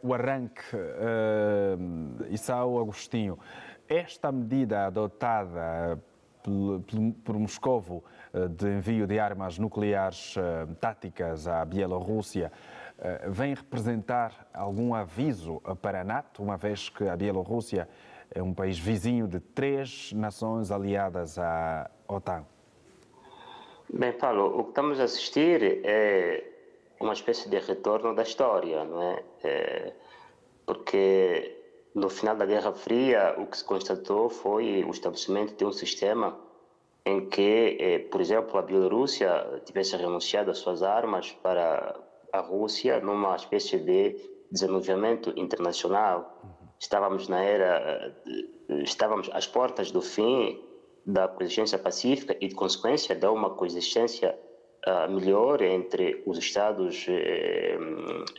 o arranque, Issao Agostinho, esta medida adotada por Moscovo de envio de armas nucleares táticas à Bielorrússia vem representar algum aviso para a NATO, uma vez que a Bielorrússia é um país vizinho de 3 nações aliadas à OTAN? Bem, Paulo, o que estamos a assistir é uma espécie de retorno da história, não é? Porque no final da Guerra Fria o que se constatou foi o estabelecimento de um sistema em que, por exemplo, a Bielorrússia tivesse renunciado às suas armas para a Rússia numa espécie de desanuviamento internacional. Estávamos às portas do fim da coexistência pacífica e, de consequência, de uma coexistência melhor entre os Estados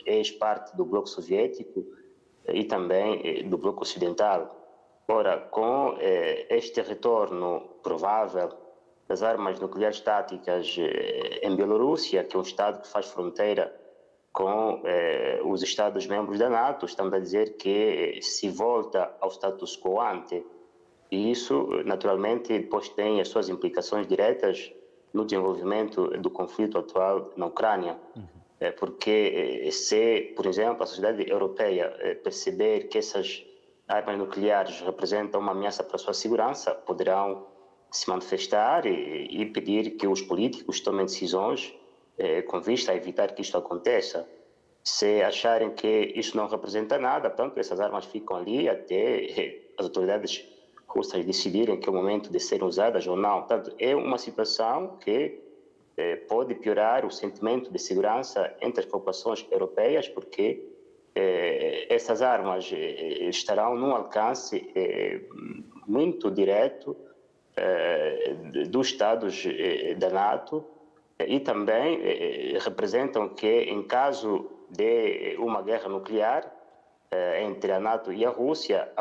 ex-parte do bloco soviético e também do bloco ocidental. Ora, com este retorno provável das armas nucleares táticas em Bielorrússia, que é um Estado que faz fronteira com os Estados-membros da NATO, estamos a dizer que se volta ao status quo ante. E isso, naturalmente, depois tem as suas implicações diretas no desenvolvimento do conflito atual na Ucrânia. Porque se, por exemplo, a sociedade europeia perceber que essas armas nucleares representam uma ameaça para a sua segurança, poderão se manifestar e pedir que os políticos tomem decisões com vista a evitar que isto aconteça. Se acharem que isso não representa nada, portanto, essas armas ficam ali até as autoridades russas decidirem que é o momento de serem usadas ou não. Portanto, é uma situação que pode piorar o sentimento de segurança entre as populações europeias, porque essas armas estarão num alcance muito direto dos Estados da NATO e também representam que, em caso de uma guerra nuclear entre a NATO e a Rússia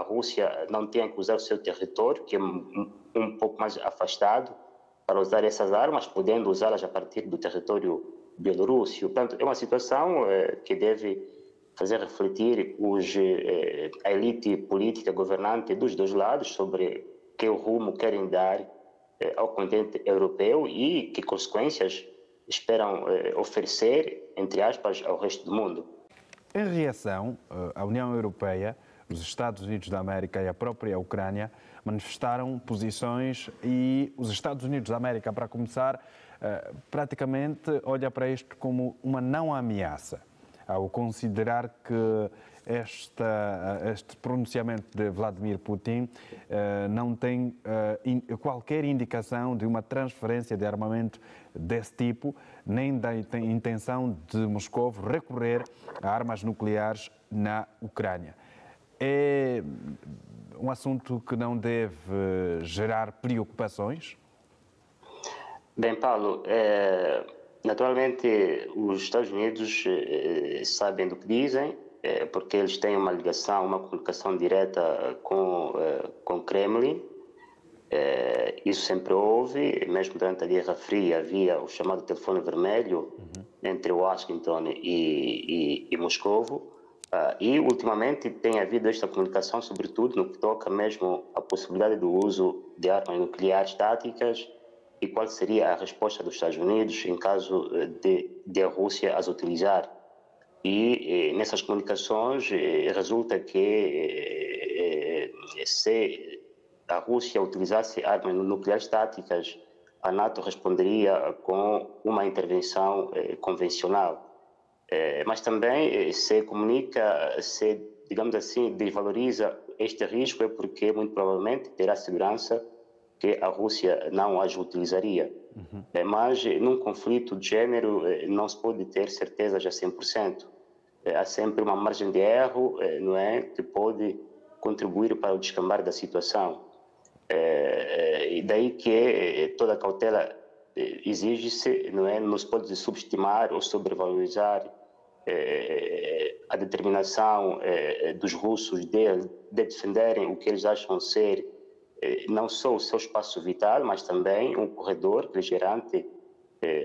não tem que usar o seu território, que é um pouco mais afastado, para usar essas armas, podendo usá-las a partir do território bielorrusso. Portanto, é uma situação que deve fazer refletir a elite política governante dos dois lados sobre que rumo querem dar ao continente europeu e que consequências esperam oferecer, entre aspas, ao resto do mundo. Em reação, a União Europeia, os Estados Unidos da América e a própria Ucrânia manifestaram posições e os Estados Unidos da América, para começar, praticamente olha para isto como uma não ameaça, ao considerar que este pronunciamento de Vladimir Putin não tem qualquer indicação de uma transferência de armamento desse tipo, nem da intenção de Moscou recorrer a armas nucleares na Ucrânia. É um assunto que não deve gerar preocupações? Bem, Paulo, naturalmente os Estados Unidos sabem do que dizem, porque eles têm uma ligação, uma comunicação direta com o Kremlin. Isso sempre houve, mesmo durante a Guerra Fria havia o chamado telefone vermelho entre Washington e Moscovo. E ultimamente tem havido esta comunicação, sobretudo no que toca mesmo à possibilidade do uso de armas nucleares táticas e qual seria a resposta dos Estados Unidos em caso de a Rússia as utilizar. E nessas comunicações resulta que se a Rússia utilizasse armas nucleares táticas, a NATO responderia com uma intervenção convencional. Mas também se comunica, se, digamos assim, desvaloriza este risco, é porque muito provavelmente terá segurança que a Rússia não as utilizaria. Mas num conflito de género não se pode ter certezas a 100%. Há sempre uma margem de erro, não é, que pode contribuir para o descambar da situação. E daí que toda cautela exige-se, não é, não se pode subestimar ou sobrevalorizar a determinação dos russos de defenderem o que eles acham ser não só o seu espaço vital, mas também um corredor que lhes garante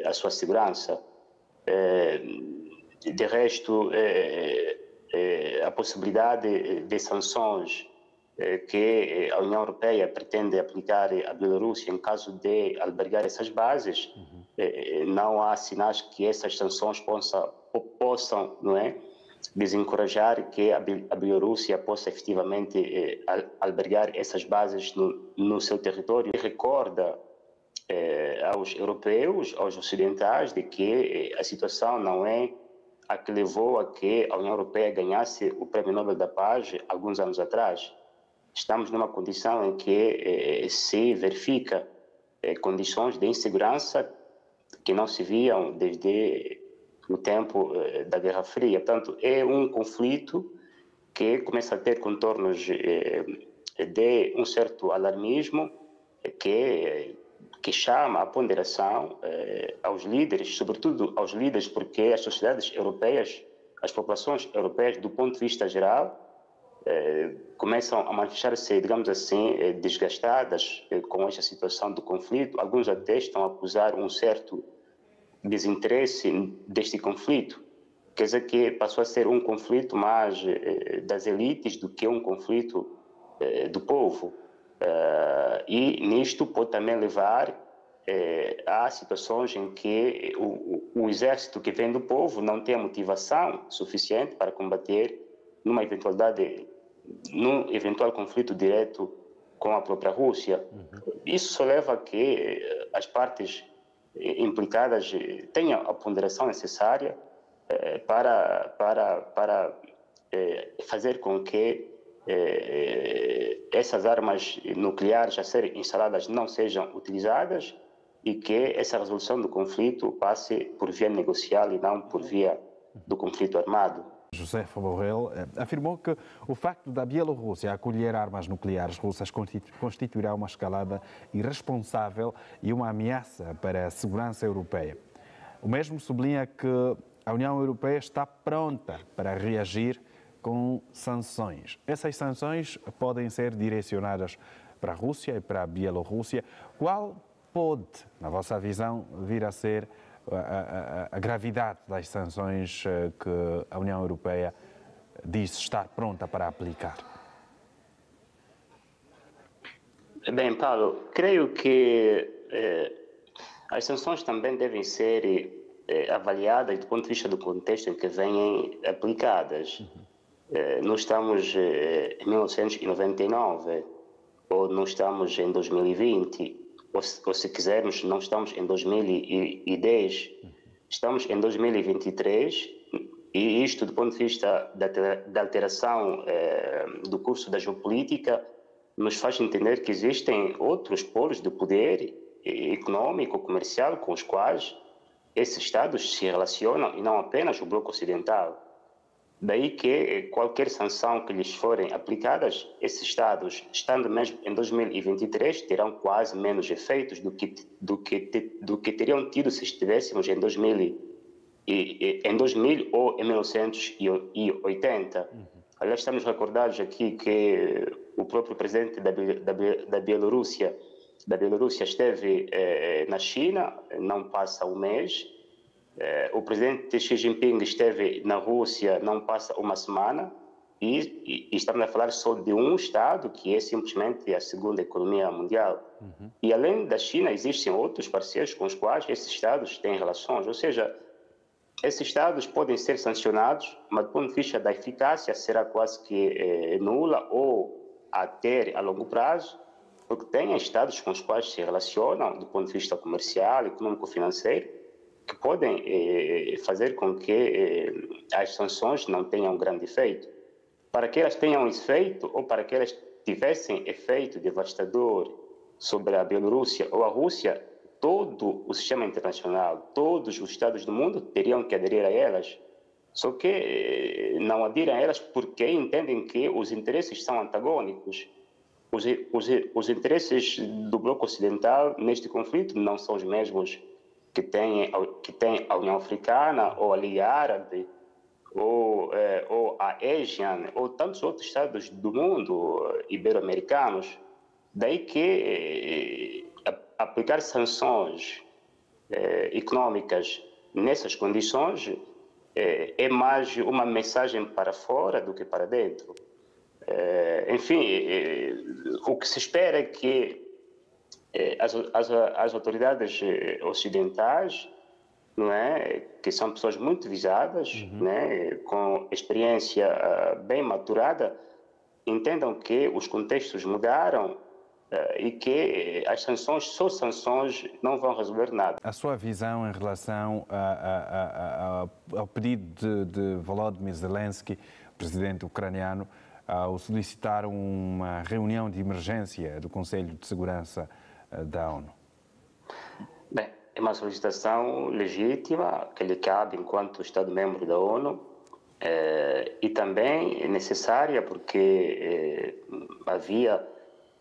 a sua segurança. De resto, a possibilidade de sanções que a União Europeia pretende aplicar à Bielorrússia em caso de albergar essas bases, não há sinais que essas sanções possam, não é, desencorajar que a Bielorrússia possa efetivamente albergar essas bases no seu território. E recorda aos europeus, aos ocidentais, de que a situação não é a que levou a que a União Europeia ganhasse o Prémio Nobel da Paz alguns anos atrás. Estamos numa condição em que se verifica condições de insegurança que não se viam desde o tempo da Guerra Fria. Portanto, é um conflito que começa a ter contornos de um certo alarmismo que chama a ponderação aos líderes, sobretudo aos líderes, porque as sociedades europeias, as populações europeias, do ponto de vista geral, começam a manifestar-se, digamos assim, desgastadas com esta situação do conflito. Alguns até estão a acusar um certo desinteresse deste conflito. Quer dizer que passou a ser um conflito mais das elites do que um conflito do povo. E nisto pode também levar a situações em que o exército que vem do povo não tem a motivação suficiente para combater num eventual conflito direto com a própria Rússia. Isso só leva a que as partes implicadas tenham a ponderação necessária para fazer com que essas armas nucleares a serem instaladas não sejam utilizadas e que essa resolução do conflito passe por via negocial e não por via do conflito armado. José Borrell afirmou que o facto da Bielorrússia acolher armas nucleares russas constituirá uma escalada irresponsável e uma ameaça para a segurança europeia. O mesmo sublinha que a União Europeia está pronta para reagir com sanções. Essas sanções podem ser direcionadas para a Rússia e para a Bielorrússia. Qual pode, na vossa visão, vir a ser a gravidade das sanções que a União Europeia diz estar pronta para aplicar? Bem, Paulo, creio que as sanções também devem ser avaliadas do ponto de vista do contexto em que vêm aplicadas. Não estamos em 1999 ou não estamos em 2020. Ou se quisermos, não estamos em 2010, estamos em 2023, e isto do ponto de vista da alteração do curso da geopolítica nos faz entender que existem outros polos de poder econômico, comercial, com os quais esses Estados se relacionam, e não apenas o bloco ocidental. Daí que qualquer sanção que lhes forem aplicadas, esses Estados, estando mesmo em 2023, terão quase menos efeitos do que teriam tido se estivéssemos em 2000 ou em 1980. Aliás, estamos recordados aqui que o próprio presidente da Bielorrússia esteve na China, não passa um mês. O presidente Xi Jinping esteve na Rússia, não passa uma semana, e estamos a falar só de um Estado, que é simplesmente a segunda economia mundial. E além da China, existem outros parceiros com os quais esses Estados têm relações, ou seja, esses Estados podem ser sancionados, mas do ponto de vista da eficácia será quase que nula ou até a longo prazo, porque tem Estados com os quais se relacionam do ponto de vista comercial, econômico-financeiro, que podem fazer com que as sanções não tenham grande efeito. Para que elas tenham efeito, ou para que elas tivessem efeito devastador sobre a Bielorrússia ou a Rússia, todo o sistema internacional, todos os Estados do mundo teriam que aderir a elas. Só que não aderem a elas porque entendem que os interesses são antagônicos. Os interesses do bloco ocidental neste conflito não são os mesmos que tem a União Africana, ou a Liga Árabe, ou a ASEAN, ou tantos outros estados do mundo ibero-americanos. Daí que aplicar sanções econômicas nessas condições é mais uma mensagem para fora do que para dentro. Enfim, o que se espera é que as autoridades ocidentais, não é, que são pessoas muito visadas, né, com experiência bem maturada, entendam que os contextos mudaram e que as sanções, só sanções, não vão resolver nada. A sua visão em relação ao pedido de Volodymyr Zelensky, presidente ucraniano, ao solicitar uma reunião de emergência do Conselho de Segurança da ONU? Bem, é uma solicitação legítima que lhe cabe enquanto Estado-membro da ONU e também é necessária porque havia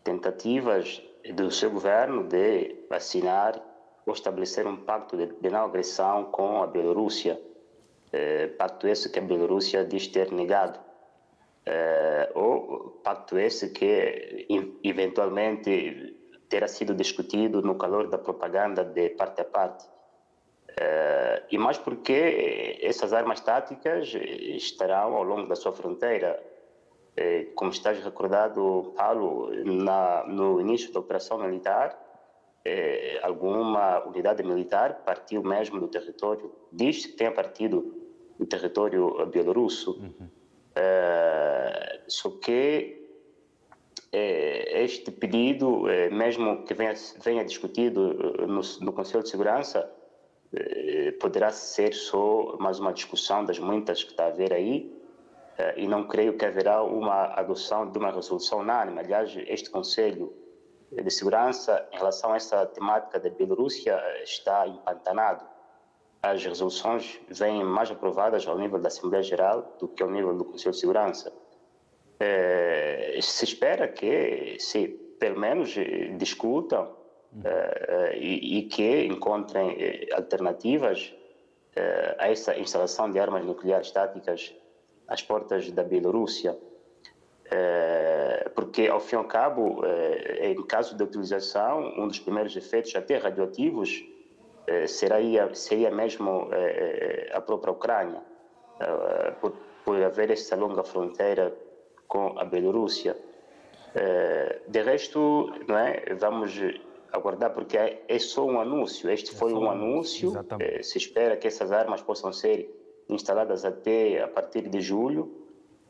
tentativas do seu governo de assinar ou estabelecer um pacto de não agressão com a Bielorrússia, pacto esse que a Bielorrússia diz ter negado. Ou pacto esse que eventualmente terá sido discutido no calor da propaganda de parte a parte. E mais porque essas armas táticas estarão ao longo da sua fronteira. Como estás recordado, Paulo, no início da operação militar, alguma unidade militar partiu mesmo do território, diz que tenha partido do território bielorrusso. Só que este pedido, mesmo que venha discutido no Conselho de Segurança, poderá ser só mais uma discussão das muitas que está a haver aí, e não creio que haverá uma adoção de uma resolução unânime. Aliás, este Conselho de Segurança, em relação a essa temática da Bielorrússia, está empantanado. As resoluções vêm mais aprovadas ao nível da Assembleia Geral do que ao nível do Conselho de Segurança. Se espera que, se pelo menos discutam e que encontrem alternativas a essa instalação de armas nucleares táticas às portas da Bielorrússia, porque ao fim e ao cabo, em caso de utilização, um dos primeiros efeitos até radioativos seria mesmo a própria Ucrânia, por haver essa longa fronteira com a Bielorrússia. De resto, não é, vamos aguardar, porque é só um anúncio. Este foi um anúncio. Se espera que essas armas possam ser instaladas até a partir de julho,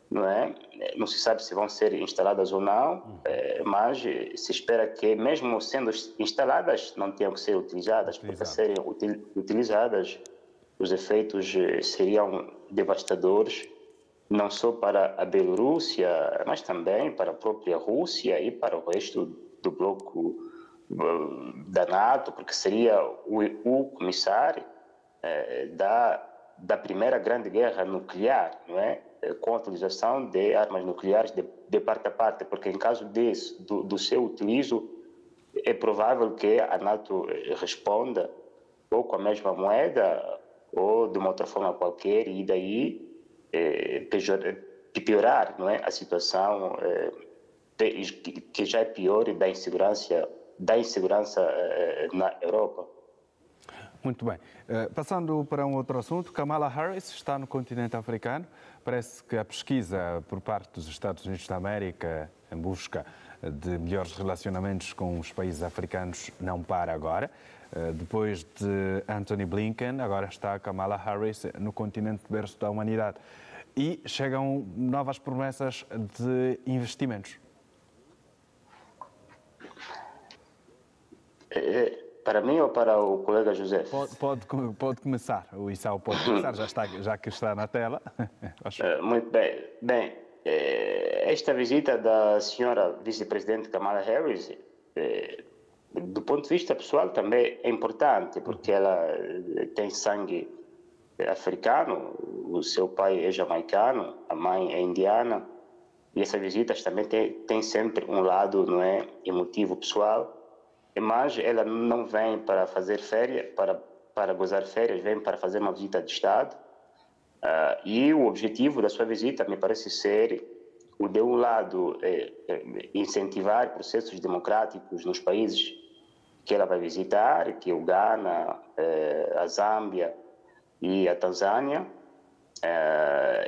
não é? Não se sabe se vão ser instaladas ou não, mas se espera que, mesmo sendo instaladas, não tenham que ser utilizadas, porque serem utilizadas, os efeitos seriam devastadores, não só para a Bielorrússia, mas também para a própria Rússia e para o resto do bloco da NATO, porque seria o comissário da primeira grande guerra nuclear, não é? Com a utilização de armas nucleares de parte a parte, porque em caso do seu utilizo, é provável que a NATO responda ou com a mesma moeda ou de uma outra forma qualquer, e daí piorar, não é, a situação que já é pior da insegurança na Europa. Muito bem. Passando para um outro assunto, Kamala Harris está no continente africano. Parece que a pesquisa por parte dos Estados Unidos da América em busca de melhores relacionamentos com os países africanos não para agora. Depois de Antony Blinken, agora está Kamala Harris no continente berço da humanidade. E chegam novas promessas de investimentos. Para mim ou para o colega José? Pode começar. O Issao pode começar, já que está na tela. Muito bem. Bem, esta visita da senhora vice-presidente Kamala Harris, do ponto de vista pessoal, também é importante, porque ela tem sangue africano, o seu pai é jamaicano, a mãe é indiana, e essas visitas também tem sempre um lado, não é, emotivo pessoal, mas ela não vem para fazer férias, para gozar férias, vem para fazer uma visita de Estado, e o objetivo da sua visita me parece ser, de um lado, incentivar processos democráticos nos países que ela vai visitar, que é o Ghana, a Zâmbia e a Tanzânia,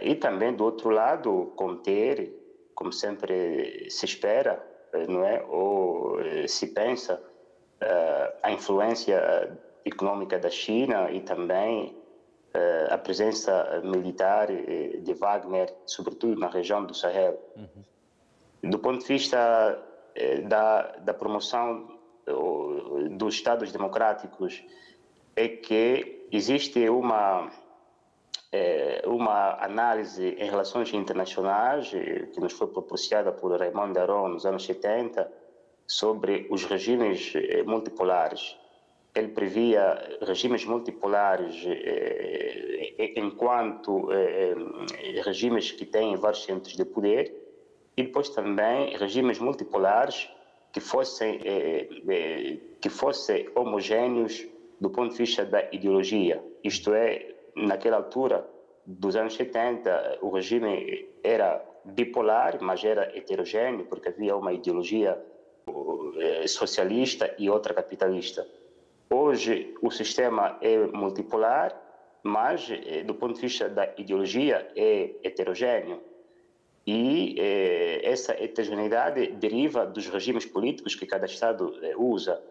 E também, do outro lado, conter, como sempre se espera, não é? Ou se pensa, a influência econômica da China e também a presença militar de Wagner, sobretudo na região do Sahel. Do ponto de vista da promoção dos Estados democráticos, é que existe uma análise em relações internacionais que nos foi proporcionada por Raymond Aron nos anos 70 sobre os regimes multipolares. Ele previa regimes multipolares enquanto regimes que têm vários centros de poder e depois também regimes multipolares que fossem homogêneos do ponto de vista da ideologia. Isto é, naquela altura dos anos 70, o regime era bipolar, mas era heterogêneo, porque havia uma ideologia socialista e outra capitalista. Hoje, o sistema é multipolar, mas, do ponto de vista da ideologia, é heterogêneo. E essa heterogeneidade deriva dos regimes políticos que cada Estado usa.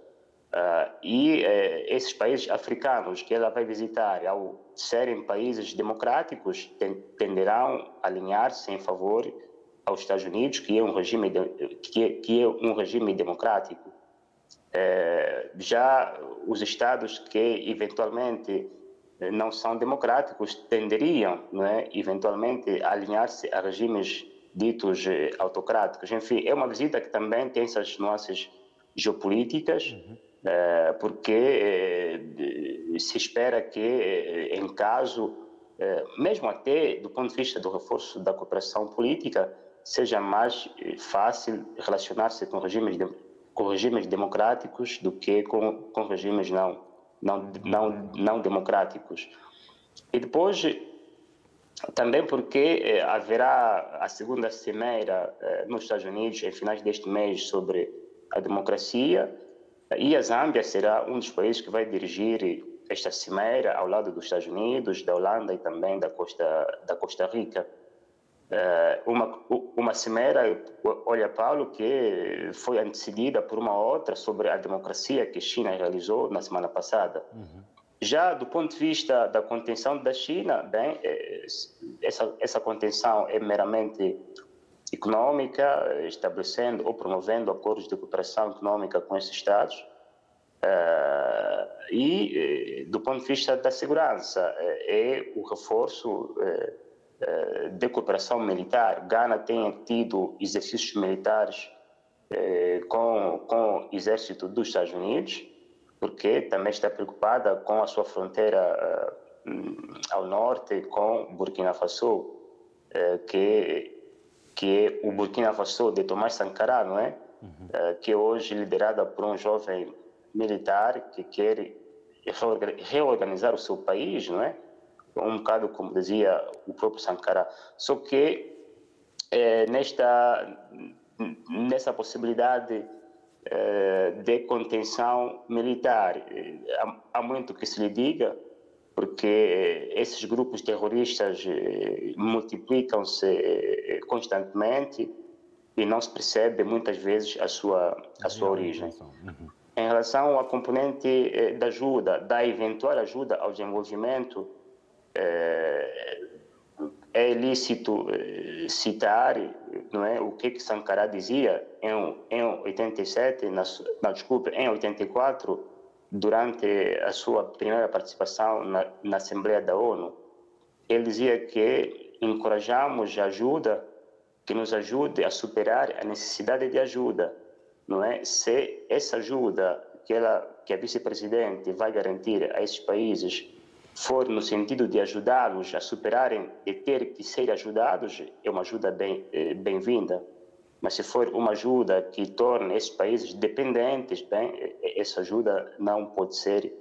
Esses países africanos que ela vai visitar, ao serem países democráticos, tenderão a alinhar-se em favor aos Estados Unidos, que é um regime democrático. Já os estados que eventualmente não são democráticos tenderiam, não é, eventualmente a alinhar-se a regimes ditos autocráticos. Enfim, é uma visita que também tem essas nuances geopolíticas, porque se espera que, em caso, mesmo até do ponto de vista do reforço da cooperação política, seja mais fácil relacionar-se com regimes democráticos do que com regimes não democráticos. E depois, também porque haverá a segunda cimeira nos Estados Unidos, em finais deste mês, sobre a democracia, e a Zâmbia será um dos países que vai dirigir esta cimeira ao lado dos Estados Unidos, da Holanda e também da Costa Rica. Uma cimeira, olha, Paulo, que foi antecedida por uma outra sobre a democracia que a China realizou na semana passada. Já do ponto de vista da contenção da China, bem, essa contenção é meramente econômica, estabelecendo ou promovendo acordos de cooperação econômica com esses Estados. Do ponto de vista da segurança, é o reforço de cooperação militar. Gana tem tido exercícios militares com o exército dos Estados Unidos, porque também está preocupada com a sua fronteira ao norte com Burkina Faso, que é o Burkina Faso de Tomás Sankara, não é? Que é hoje liderada por um jovem militar que quer reorganizar o seu país, não é? Um bocado como dizia o próprio Sankara. Só que nessa possibilidade de contenção militar, há muito que se lhe diga, porque esses grupos terroristas multiplicam-se constantemente e não se percebe muitas vezes a sua origem. Em relação à componente da ajuda, da eventual ajuda ao desenvolvimento, é ilícito citar, não é, o que Sankara dizia em 87, em 84, durante a sua primeira participação na Assembleia da ONU. Ele dizia que encorajamos a ajuda que nos ajude a superar a necessidade de ajuda, não é? Se essa ajuda que a vice-presidente vai garantir a esses países for no sentido de ajudá-los a superarem e ter que ser ajudados, é uma ajuda bem-vinda. Mas se for uma ajuda que torne esses países dependentes, bem, essa ajuda não pode ser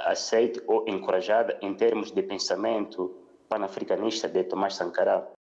aceita ou encorajada em termos de pensamento panafricanista de Tomás Sankara.